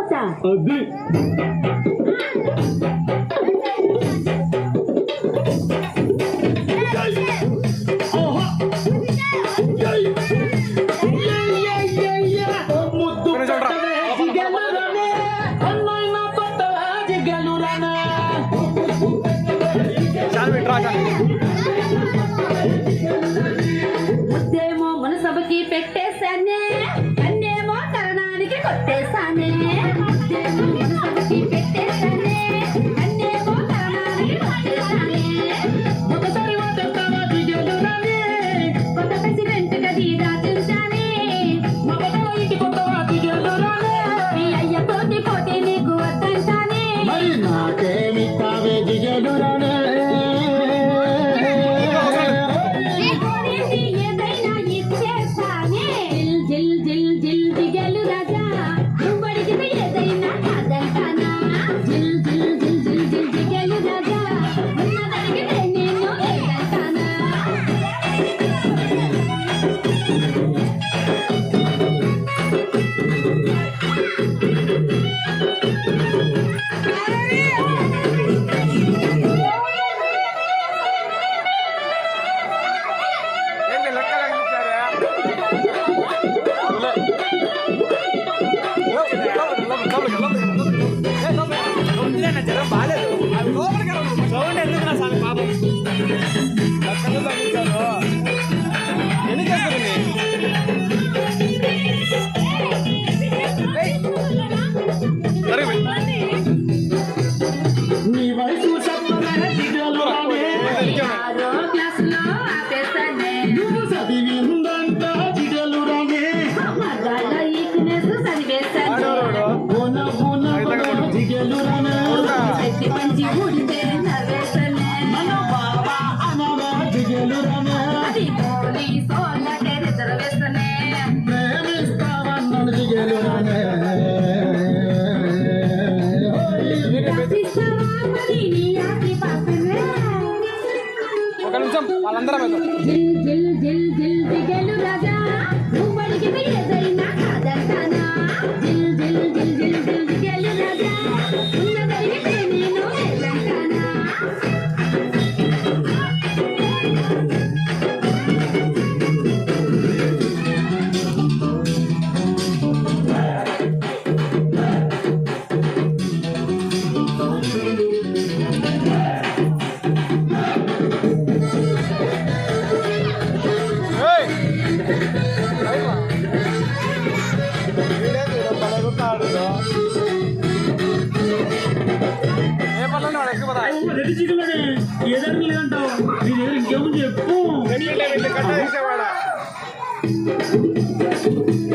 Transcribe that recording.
పోతా అది ముద్దేమో మనసభకి పెట్టేశానే, కన్నేమో కరణానికి కొట్టేశానే. ముద్దేమో మనసభకి పెట్టేశానే, కన్నేమో కరణానికి కొట్టేశానే. ఒకసారి వదలతావా దిగలురానే, కొత్త ప్రెసిడెంట్ గది రాజుంటానే. మా బట్టల ఇంటి కొత్తవా దిగలురానే, మీ అయ్య పోటీ పోటీ నీకు వద్దంటానే. మరి నాకేమిస్తావే దిగలురానే. నీ వయసు చెప్పలే దిగలురానే, నువ్వు చదివిందంట దిగలురానే. బున బున దిగలురానే, మన బాబా అనగా దిగలురానే. ప్రేమిస్తావన్నాడు దిగలురానే. ఒక నిమిషం వాళ్ళందరం జిల్ జిల్ జిల్ జిల్ దిగలు రాజా, నువ్వు అడిగితే ఏదైనా కాదంటానా. జిల్ జిల్ జిల్ జిల్ జిల్ దిగలు రాజా, ఉన్నదడిగితే నేను ఏదంటానా. రెడ్డి చిక్కులని ఏదైనా లేదంటావు, నీ దగ్గర ఇంకేముంది చెప్పు.